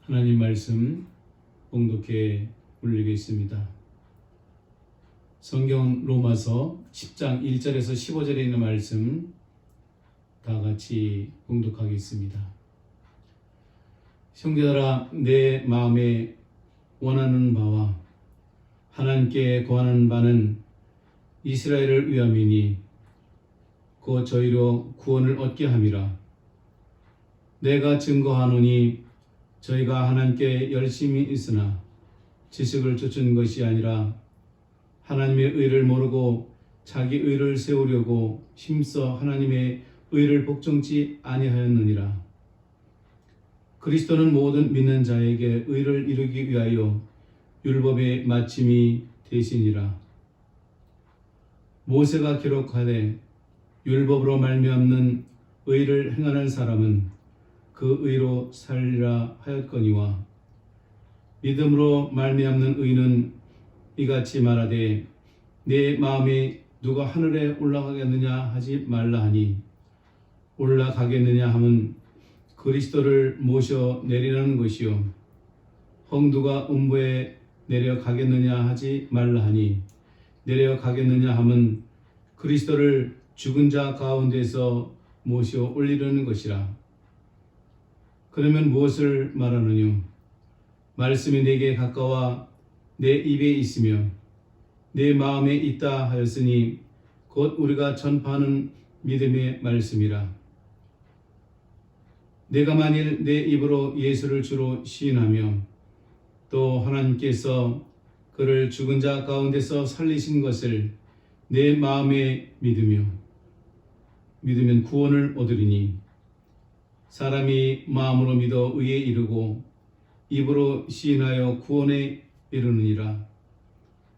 하나님 말씀 봉독해 올리겠습니다. 성경 로마서 10장 1절에서 15절에 있는 말씀 다 같이 봉독하겠습니다. 형제들아, 내 마음에 원하는 바와 하나님께 구하는 바는 이스라엘을 위함이니 곧 저희로 구원을 얻게 함이라. 내가 증거하노니 저희가 하나님께 열심히 있으나 지식을 쫓은 것이 아니라 하나님의 의를 모르고 자기 의를 세우려고 힘써 하나님의 의를 복종치 아니하였느니라. 그리스도는 모든 믿는 자에게 의를 이루기 위하여 율법의 마침이 되시니라. 모세가 기록하되 율법으로 말미암는 의를 행하는 사람은 그 의로 살리라 하였거니와 믿음으로 말미암는 의는 이같이 말하되 내 마음에 누가 하늘에 올라가겠느냐 하지 말라 하니 올라가겠느냐 함은 그리스도를 모셔 내리라는 것이요 혹 누가 음부에 내려가겠느냐 하지 말라 하니 내려가겠느냐 함은 그리스도를 죽은 자 가운데서 모셔 올리려는 것이라. 그러면 무엇을 말하느뇨? 말씀이 내게 가까워 내 입에 있으며 내 마음에 있다 하였으니 곧 우리가 전파하는 믿음의 말씀이라. 내가 만일 내 입으로 예수를 주로 시인하며 또 하나님께서 그를 죽은 자 가운데서 살리신 것을 내 마음에 믿으면 구원을 얻으리니 사람이 마음으로 믿어 의에 이르고 입으로 시인하여 구원에 이르느니라.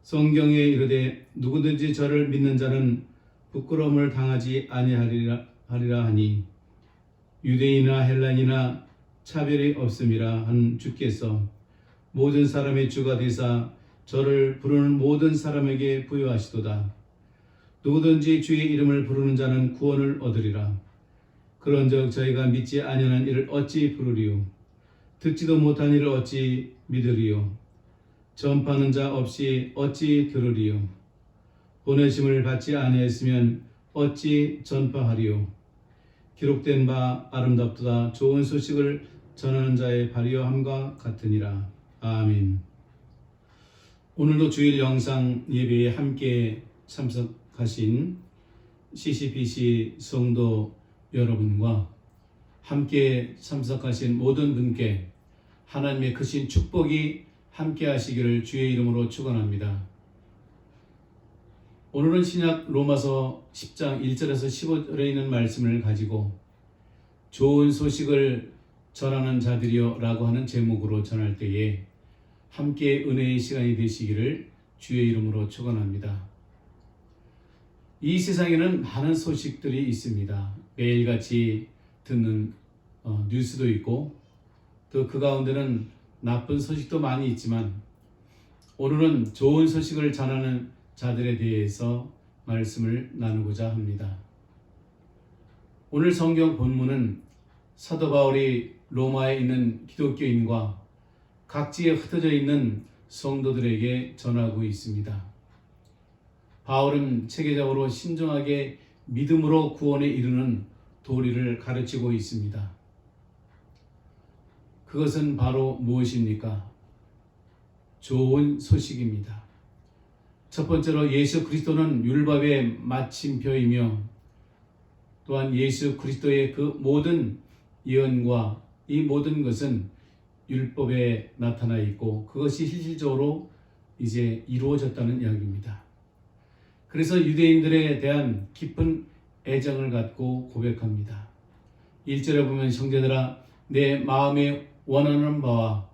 성경에 이르되 누구든지 저를 믿는 자는 부끄러움을 당하지 아니하리라 하니 유대인이나 헬라인이나 차별이 없음이라 한 주께서 모든 사람의 주가 되사 저를 부르는 모든 사람에게 부여하시도다. 누구든지 주의 이름을 부르는 자는 구원을 얻으리라. 그런즉 저희가 믿지 아니하는 이를 어찌 부르리요? 듣지도 못한 이를 어찌 믿으리요? 전파하는 자 없이 어찌 들으리요? 보내심을 받지 아니했으면 어찌 전파하리요? 기록된 바 아름답도다 좋은 소식을 전하는 자의 발휘함과 같으니라. 아멘. 오늘도 주일 영상 예배에 함께 참석하신 CCBC 성도 여러분과 함께 참석하신 모든 분께 하나님의 크신 축복이 함께 하시기를 주의 이름으로 축원합니다. 오늘은 신약 로마서 10장 1절에서 15절에 있는 말씀을 가지고 좋은 소식을 전하는 자들이여 라고 하는 제목으로 전할 때에 함께 은혜의 시간이 되시기를 주의 이름으로 축원합니다. 이 세상에는 많은 소식들이 있습니다. 매일같이 듣는 뉴스도 있고 또 그 가운데는 나쁜 소식도 많이 있지만 오늘은 좋은 소식을 전하는 자들에 대해서 말씀을 나누고자 합니다. 오늘 성경 본문은 사도 바울이 로마에 있는 기독교인과 각지에 흩어져 있는 성도들에게 전하고 있습니다. 바울은 체계적으로 신중하게 믿음으로 구원에 이르는 도리를 가르치고 있습니다. 그것은 바로 무엇입니까? 좋은 소식입니다. 첫 번째로 예수 그리스도는 율법의 마침표이며 또한 예수 그리스도의 그 모든 예언과 이 모든 것은 율법에 나타나 있고 그것이 실질적으로 이제 이루어졌다는 이야기입니다. 그래서 유대인들에 대한 깊은 애정을 갖고 고백합니다. 1절에 보면 형제들아 내 마음에 원하는 바와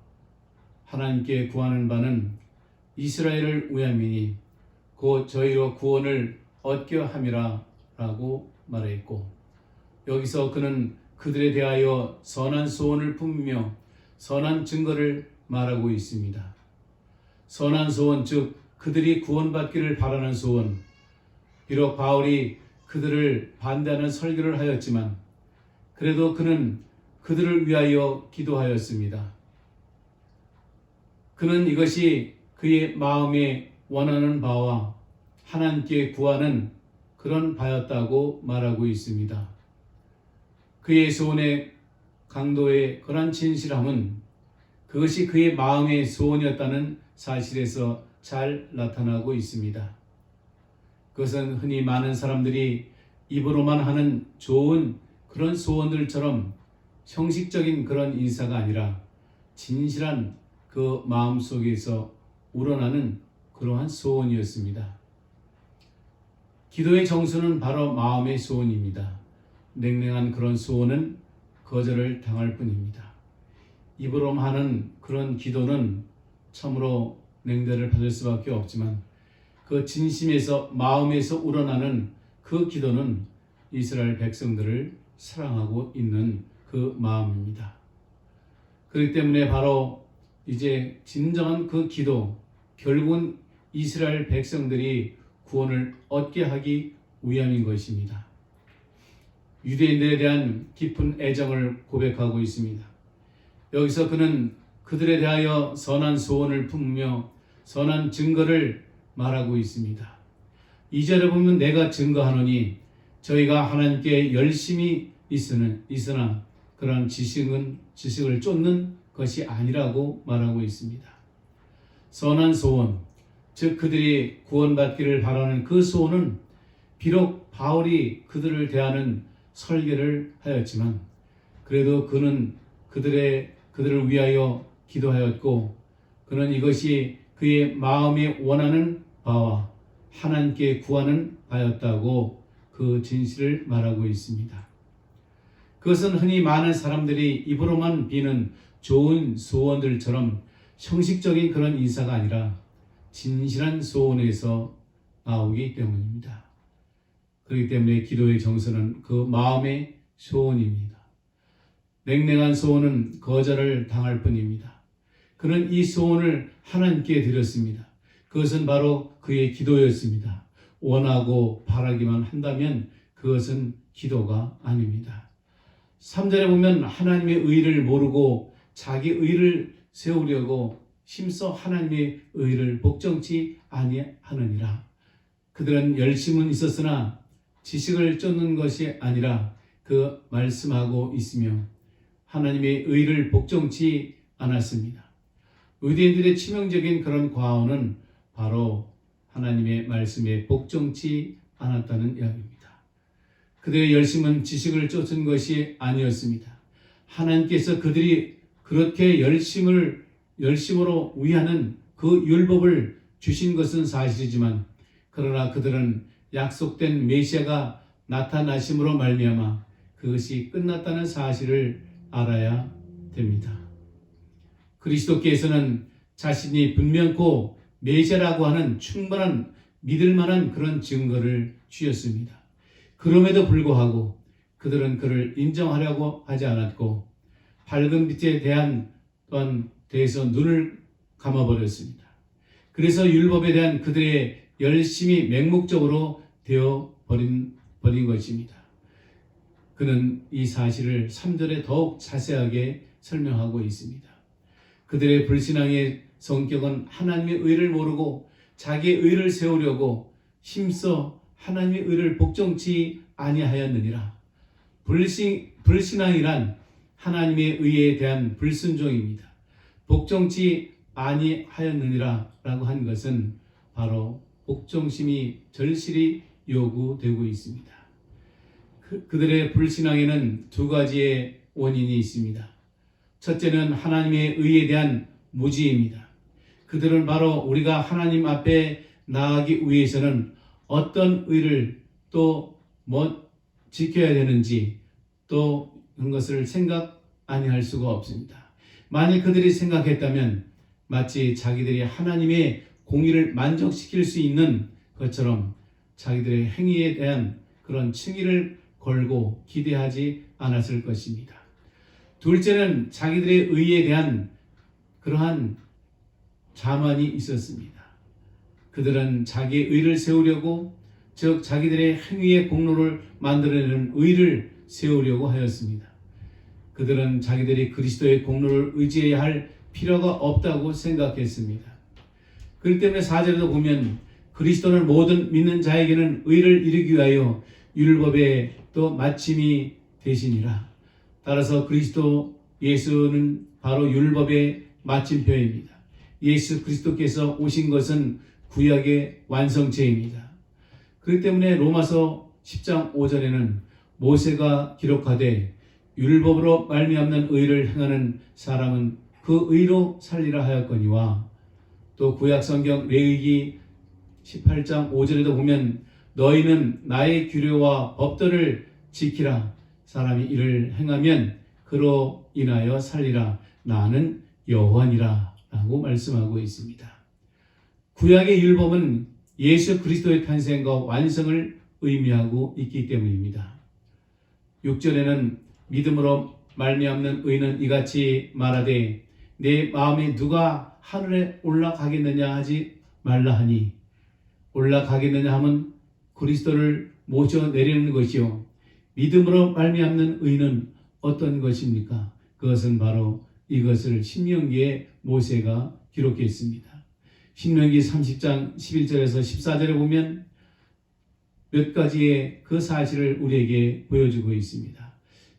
하나님께 구하는 바는 이스라엘을 위함이니 곧 저희로 구원을 얻게 함이라 라고 말했고 여기서 그는 그들에 대하여 선한 소원을 품으며 선한 증거를 말하고 있습니다. 선한 소원 즉 그들이 구원받기를 바라는 소원. 비록 바울이 그들을 반대하는 설교를 하였지만 그래도 그는 그들을 위하여 기도하였습니다. 그는 이것이 그의 마음에 원하는 바와 하나님께 구하는 그런 바였다고 말하고 있습니다. 그의 소원의 강도의 그런 진실함은 그것이 그의 마음의 소원이었다는 사실에서 잘 나타나고 있습니다. 그것은 흔히 많은 사람들이 입으로만 하는 좋은 그런 소원들처럼 형식적인 그런 인사가 아니라 진실한 그 마음 속에서 우러나는 그러한 소원이었습니다. 기도의 정수는 바로 마음의 소원입니다. 냉랭한 그런 소원은 거절을 당할 뿐입니다. 입으로 하는 그런 기도는 참으로 냉대를 받을 수밖에 없지만 그 진심에서 마음에서 우러나는 그 기도는 이스라엘 백성들을 사랑하고 있는 그 마음입니다. 그렇기 때문에 바로 이제 진정한 그 기도, 결국은 이스라엘 백성들이 구원을 얻게 하기 위함인 것입니다. 유대인들에 대한 깊은 애정을 고백하고 있습니다. 여기서 그는 그들에 대하여 선한 소원을 품으며 선한 증거를 말하고 있습니다. 2절에 보면 내가 증거하노니 저희가 하나님께 열심히 있으나 그러한 지식을 쫓는 것이 아니라고 말하고 있습니다. 선한 소원, 즉 그들이 구원받기를 바라는 그 소원은 비록 바울이 그들을 대하는 설계를 하였지만 그래도 그는 그들을 위하여 기도하였고 그는 이것이 그의 마음에 원하는 바와 하나님께 구하는 바였다고 그 진실을 말하고 있습니다. 그것은 흔히 많은 사람들이 입으로만 비는 좋은 소원들처럼 형식적인 그런 인사가 아니라 진실한 소원에서 나오기 때문입니다. 그렇기 때문에 기도의 정서는 그 마음의 소원입니다. 냉랭한 소원은 거절을 당할 뿐입니다. 그는 이 소원을 하나님께 드렸습니다. 그것은 바로 그의 기도였습니다. 원하고 바라기만 한다면 그것은 기도가 아닙니다. 3절에 보면 하나님의 의를 모르고 자기 의를 세우려고 힘써 하나님의 의를 복종치 아니하느니라. 그들은 열심은 있었으나 지식을 쫓는 것이 아니라 그 말씀하고 있으며 하나님의 의를 복종치 않았습니다. 유대인들의 치명적인 그런 과오는 바로 하나님의 말씀에 복종치 않았다는 이야기입니다. 그들의 열심은 지식을 쫓은 것이 아니었습니다. 하나님께서 그들이 그렇게 열심으로 위하는 그 율법을 주신 것은 사실이지만 그러나 그들은 약속된 메시아가 나타나심으로 말미암아 그것이 끝났다는 사실을 알아야 됩니다. 그리스도께서는 자신이 분명코 메시아라고 하는 충분한 믿을 만한 그런 증거를 주셨습니다. 그럼에도 불구하고 그들은 그를 인정하려고 하지 않았고 밝은 빛에 대해서 눈을 감아버렸습니다. 그래서 율법에 대한 그들의 열심이 맹목적으로 되어버린 것입니다. 그는 이 사실을 3절에 더욱 자세하게 설명하고 있습니다. 그들의 불신앙의 성격은 하나님의 의를 모르고 자기의 의를 세우려고 힘써 하나님의 의를 복종치 아니하였느니라. 불신앙이란 하나님의 의에 대한 불순종입니다. 복종치 아니하였느니라 라고 한 것은 바로 복종심이 절실히 요구되고 있습니다. 그들의 불신앙에는 두 가지의 원인이 있습니다. 첫째는 하나님의 의에 대한 무지입니다. 그들은 바로 우리가 하나님 앞에 나아가기 위해서는 어떤 의를 또 지켜야 되는지 또 그런 것을 생각 아니할 수가 없습니다. 만약 그들이 생각했다면 마치 자기들이 하나님의 공의를 만족시킬 수 있는 것처럼 자기들의 행위에 대한 그런 칭의를 걸고 기대하지 않았을 것입니다. 둘째는 자기들의 의에 대한 그러한 자만이 있었습니다. 그들은 자기의 의를 세우려고 즉 자기들의 행위의 공로를 만들어내는 의를 세우려고 하였습니다. 그들은 자기들이 그리스도의 공로를 의지해야 할 필요가 없다고 생각했습니다. 그렇기 때문에 4절에도 보면 그리스도는 모든 믿는 자에게는 의를 이루기 위하여 율법의 또 마침이 되시니라. 따라서 그리스도 예수는 바로 율법의 마침표입니다. 예수 그리스도께서 오신 것은 구약의 완성체입니다. 그렇기 때문에 로마서 10장 5절에는 모세가 기록하되 율법으로 말미암는 의를 행하는 사람은 그 의로 살리라 하였거니와, 또 구약 성경 레위기 18장 5절에도 보면 너희는 나의 규례와 법도를 지키라. 사람이 이를 행하면 그로 인하여 살리라. 나는 여호와니라 라고 말씀하고 있습니다. 구약의 율법은 예수 그리스도의 탄생과 완성을 의미하고 있기 때문입니다. 6절에는 믿음으로 말미암는 의는 이같이 말하되 내 마음에 누가 하늘에 올라가겠느냐 하지 말라 하니, 올라가겠느냐 하면 그리스도를 모셔 내리는 것이요, 믿음으로 말미암는 의는 어떤 것입니까? 그것은 바로 이것을 신명기에 모세가 기록했습니다. 신명기 30장 11절에서 14절에 보면 몇 가지의 그 사실을 우리에게 보여주고 있습니다.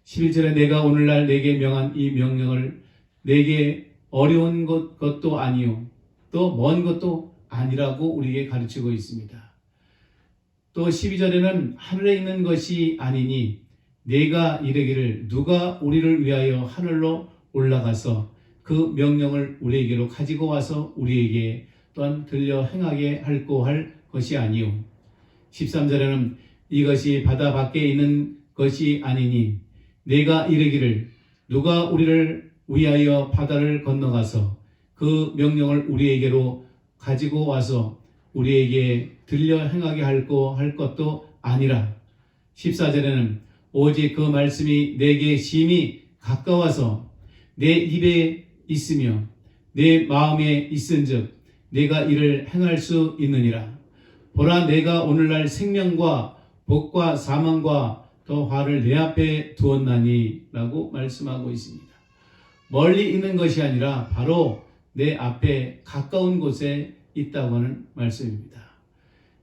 11절에 내가 오늘날 내게 명한 이 명령을 내게 어려운 것도 아니요 또 먼 것도 아니라고 우리에게 가르치고 있습니다. 또 12절에는 하늘에 있는 것이 아니니 내가 이르기를 누가 우리를 위하여 하늘로 올라가서 그 명령을 우리에게로 가지고 와서 우리에게 또한 들려 행하게 할고 할 것이 아니요. 13절에는 이것이 바다 밖에 있는 것이 아니니 내가 이르기를 누가 우리를 위하여 바다를 건너가서 그 명령을 우리에게로 가지고 와서 우리에게 들려 행하게 할고 할 것도 아니라. 14절에는 오직 그 말씀이 내게 심히 가까워서 내 입에 있으며 내 마음에 있은즉 내가 이를 행할 수 있느니라. 보라 내가 오늘날 생명과 복과 사망과 더 화를 내 앞에 두었나니 라고 말씀하고 있습니다. 멀리 있는 것이 아니라 바로 내 앞에 가까운 곳에 있다고 하는 말씀입니다.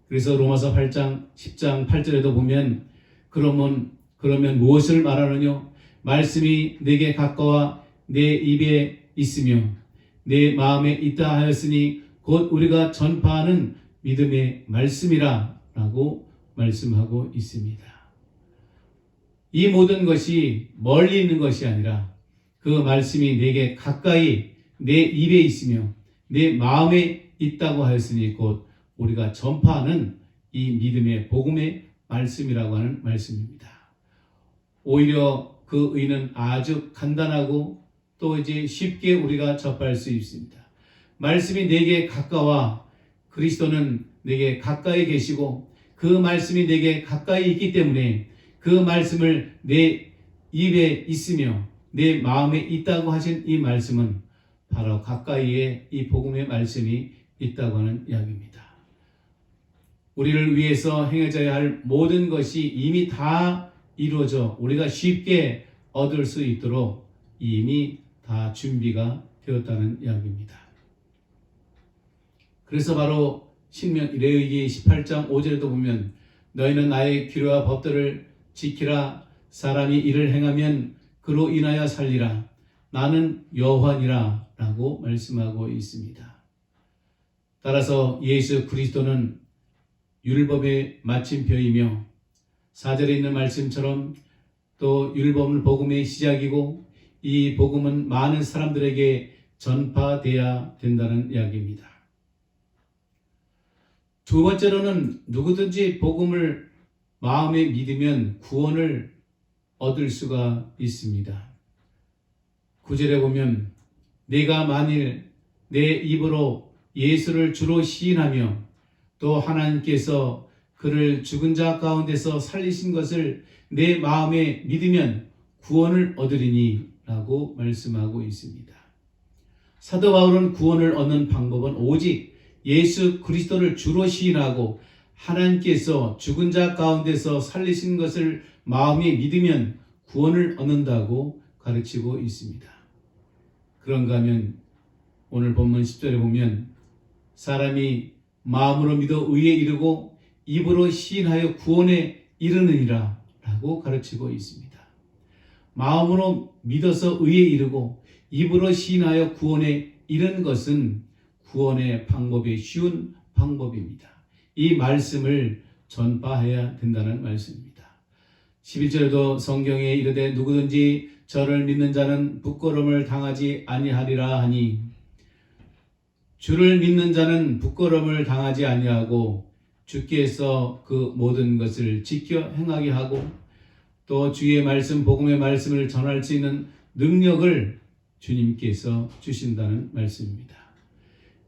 그래서 로마서 8장 10장 8절에도 보면 그러면 무엇을 말하느냐? 말씀이 내게 가까워 내 입에 있으며 내 마음에 있다 하였으니 곧 우리가 전파하는 믿음의 말씀이라 라고 말씀하고 있습니다. 이 모든 것이 멀리 있는 것이 아니라 그 말씀이 내게 가까이 내 입에 있으며 내 마음에 있다고 하였으니 곧 우리가 전파하는 이 믿음의 복음의 말씀이라고 하는 말씀입니다. 오히려 그 의는 아주 간단하고 또 이제 쉽게 우리가 접할 수 있습니다. 말씀이 내게 가까워 그리스도는 내게 가까이 계시고 그 말씀이 내게 가까이 있기 때문에 그 말씀을 내 입에 있으며 내 마음에 있다고 하신 이 말씀은 바로 가까이에 이 복음의 말씀이 있다고 하는 이야기입니다. 우리를 위해서 행해져야 할 모든 것이 이미 다 이루어져 우리가 쉽게 얻을 수 있도록 이미 다 준비가 되었다는 이야기입니다. 그래서 바로 레위기 18장 5절에도 보면 너희는 나의 규례와 법도를 지키라. 사람이 이를 행하면 그로 인하여 살리라. 나는 여호와니라 라고 말씀하고 있습니다. 따라서 예수 그리스도는 율법의 마침표이며 4절에 있는 말씀처럼 또 율법은 복음의 시작이고 이 복음은 많은 사람들에게 전파돼야 된다는 이야기입니다. 두 번째로는 누구든지 복음을 마음에 믿으면 구원을 얻을 수가 있습니다. 9절에 보면 내가 만일 내 입으로 예수를 주로 시인하며 또 하나님께서 그를 죽은 자 가운데서 살리신 것을 내 마음에 믿으면 구원을 얻으리니 라고 말씀하고 있습니다. 사도 바울은 구원을 얻는 방법은 오직 예수 그리스도를 주로 시인하고 하나님께서 죽은 자 가운데서 살리신 것을 마음에 믿으면 구원을 얻는다고 가르치고 있습니다. 그런가 하면 오늘 본문 10절에 보면 사람이 마음으로 믿어 의에 이르고 입으로 시인하여 구원에 이르느니라 라고 가르치고 있습니다. 마음으로 믿어서 의에 이르고 입으로 시인하여 구원에 이른 것은 구원의 방법이 쉬운 방법입니다. 이 말씀을 전파해야 된다는 말씀입니다. 11절에도 성경에 이르되 누구든지 저를 믿는 자는 부끄러움을 당하지 아니하리라 하니, 주를 믿는 자는 부끄러움을 당하지 아니하고 주께서 그 모든 것을 지켜 행하게 하고 또 주의 말씀, 복음의 말씀을 전할 수 있는 능력을 주님께서 주신다는 말씀입니다.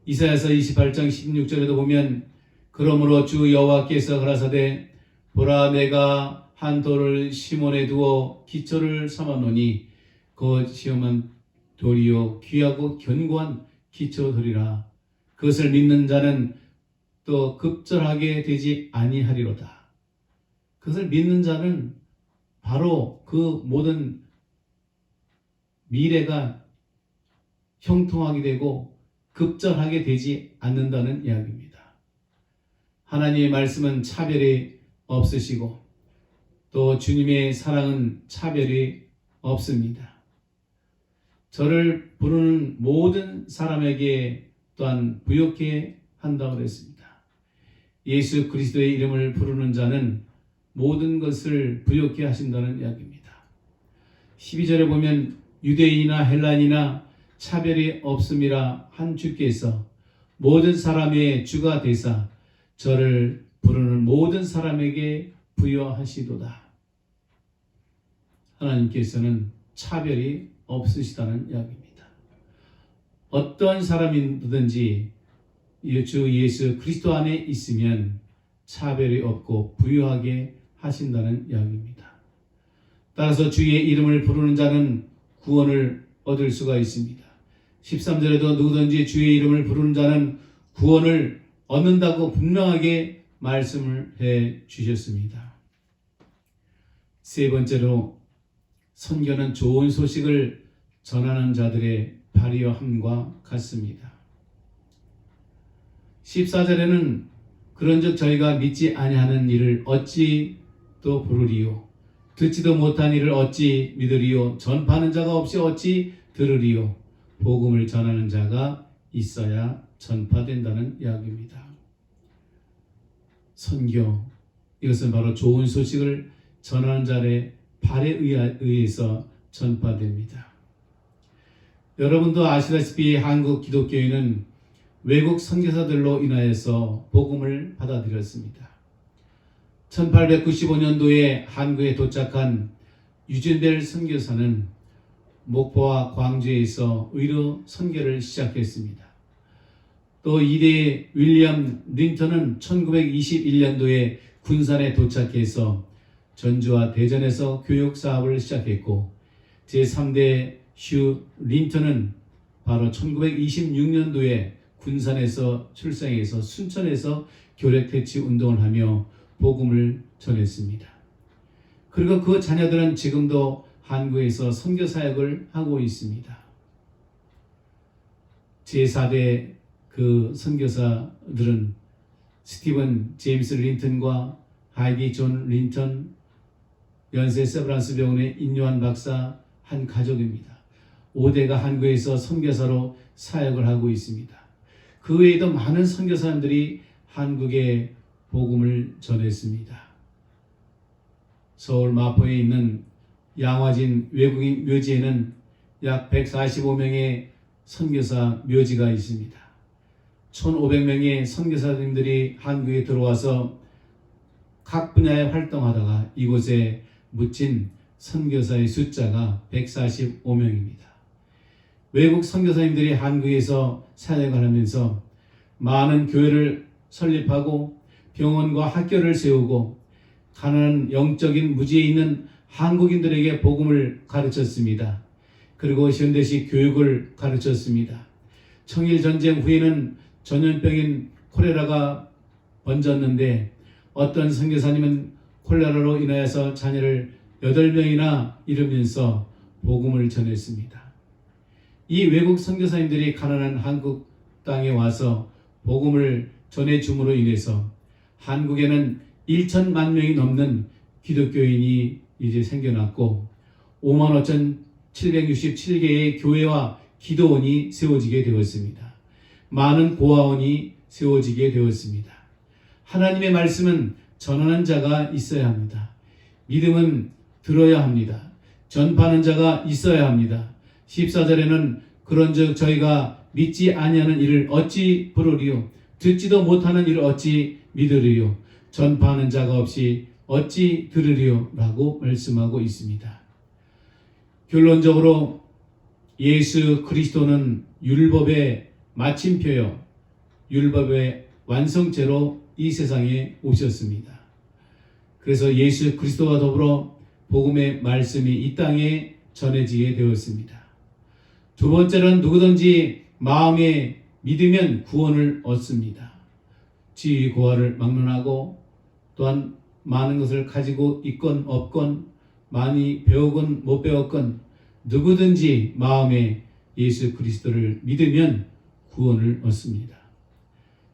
이사야서 28장 16절에도 보면 그러므로 주 여호와께서 가라사대 보라 내가 한 돌을 시몬에 두어 기초를 삼았노니 그 시험한 돌이요 귀하고 견고한 기초돌이라. 그것을 믿는 자는 또 급절하게 되지 아니하리로다. 그것을 믿는 자는 바로 그 모든 미래가 형통하게 되고 급절하게 되지 않는다는 이야기입니다. 하나님의 말씀은 차별이 없으시고 또 주님의 사랑은 차별이 없습니다. 저를 부르는 모든 사람에게 또한 부욕해 한다고 그랬습니다. 예수 그리스도의 이름을 부르는 자는 모든 것을 부욕해 하신다는 이야기입니다. 12절에 보면 유대인이나 헬라인이나 차별이 없음이라 한 주께서 모든 사람의 주가 되사 저를 부르는 모든 사람에게 부여하시도다. 하나님께서는 차별이 없으시다는 이야기입니다. 어떤 사람이든지 주 예수 그리스도 안에 있으면 차별이 없고 부유하게 하신다는 이야기입니다. 따라서 주의 이름을 부르는 자는 구원을 얻을 수가 있습니다. 13절에도 누구든지 주의 이름을 부르는 자는 구원을 얻는다고 분명하게 말씀을 해 주셨습니다. 세 번째로 선교는 좋은 소식을 전하는 자들의 발휘함과 같습니다. 14절에는 그런즉 저희가 믿지 아니하는 일을 어찌 또 부르리요 듣지도 못한 일을 어찌 믿으리요 전파하는 자가 없이 어찌 들으리요 복음을 전하는 자가 있어야 전파된다는 이야기입니다. 선교, 이것은 바로 좋은 소식을 전하는 자의 발에 의해서 전파됩니다. 여러분도 아시다시피 한국 기독교인은 외국 선교사들로 인하여서 복음을 받아들였습니다. 1895년도에 한국에 도착한 유진델 선교사는 목포와 광주에서 의료 선교를 시작했습니다. 또 이대 윌리엄 린턴은 1921년도에 군산에 도착해서 전주와 대전에서 교육 사업을 시작했고 제3대 휴 린턴은 바로 1926년도에 군산에서 출생해서 순천에서 교력 퇴치 운동을 하며 복음을 전했습니다. 그리고 그 자녀들은 지금도 한국에서 선교 사역을 하고 있습니다. 제4대 그 선교사들은 스티븐 제임스 린턴과 하이디 존 린턴, 연세 세브란스 병원의 인요한 박사 한 가족입니다. 5대가 한국에서 선교사로 사역을 하고 있습니다. 그 외에도 많은 선교사님들이 한국에 복음을 전했습니다. 서울 마포에 있는 양화진 외국인 묘지에는 약 145명의 선교사 묘지가 있습니다. 1,500명의 선교사님들이 한국에 들어와서 각 분야에 활동하다가 이곳에 묻힌 선교사의 숫자가 145명입니다. 외국 선교사님들이 한국에서 사역을 하면서 많은 교회를 설립하고 병원과 학교를 세우고 가난한 영적인 무지에 있는 한국인들에게 복음을 가르쳤습니다. 그리고 현대식 교육을 가르쳤습니다. 청일전쟁 후에는 전염병인 콜레라가 번졌는데 어떤 선교사님은 콜레라로 인하여서 자녀를 8명이나 잃으면서 복음을 전했습니다. 이 외국 선교사님들이 가난한 한국 땅에 와서 복음을 전해줌으로 인해서 한국에는 1천만 명이 넘는 기독교인이 이제 생겨났고 55,767개의 교회와 기도원이 세워지게 되었습니다. 많은 고아원이 세워지게 되었습니다. 하나님의 말씀은 전하는 자가 있어야 합니다. 믿음은 들어야 합니다. 전파하는 자가 있어야 합니다. 14절에는 그런즉 저희가 믿지 아니하는 일을 어찌 부르리요 듣지도 못하는 일을 어찌 믿으리요 전파하는 자가 없이 어찌 들으리요 라고 말씀하고 있습니다. 결론적으로 예수 그리스도는 율법의 마침표요 율법의 완성체로 이 세상에 오셨습니다. 그래서 예수 그리스도와 더불어 복음의 말씀이 이 땅에 전해지게 되었습니다. 두 번째는 누구든지 마음에 믿으면 구원을 얻습니다. 지위 고하를 막론하고 또한 많은 것을 가지고 있건 없건 많이 배우건 못 배웠건 누구든지 마음에 예수 그리스도를 믿으면 구원을 얻습니다.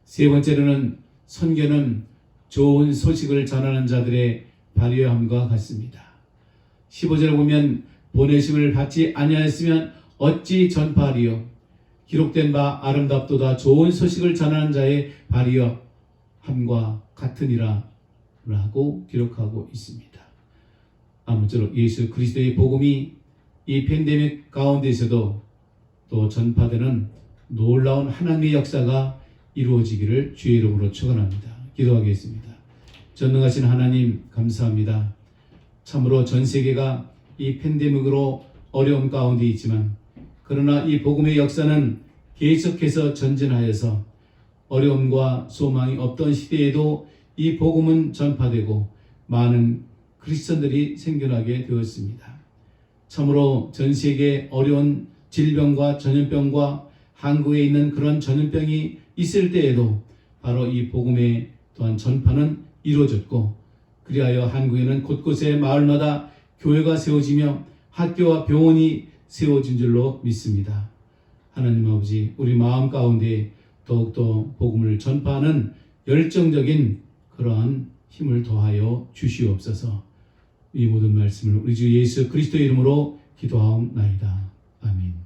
세 번째로는 선교는 좋은 소식을 전하는 자들의 발휘함과 같습니다. 15절을 보면 보내심을 받지 아니하였으면 어찌 전파하리요 기록된 바 아름답도다 좋은 소식을 전하는 자의 발휘함과 같으니라 라고 기록하고 있습니다. 아무쪼록 예수 그리스도의 복음이 이 팬데믹 가운데서도 또 전파되는 놀라운 하나님의 역사가 이루어지기를 주의 이름으로 축원합니다. 기도하겠습니다. 전능하신 하나님 감사합니다. 참으로 전 세계가 이 팬데믹으로 어려움 가운데 있지만 그러나 이 복음의 역사는 계속해서 전진하여서 어려움과 소망이 없던 시대에도 이 복음은 전파되고 많은 크리스천들이 생겨나게 되었습니다. 참으로 전 세계 어려운 질병과 전염병과 한국에 있는 그런 전염병이 있을 때에도 바로 이 복음의 또한 전파는 이루어졌고 그리하여 한국에는 곳곳에 마을마다 교회가 세워지며 학교와 병원이 세워진 줄로 믿습니다. 하나님 아버지 우리 마음 가운데 더욱더 복음을 전파하는 열정적인 그러한 힘을 더하여 주시옵소서. 이 모든 말씀을 우리 주 예수 그리스도의 이름으로 기도하옵나이다. 아멘.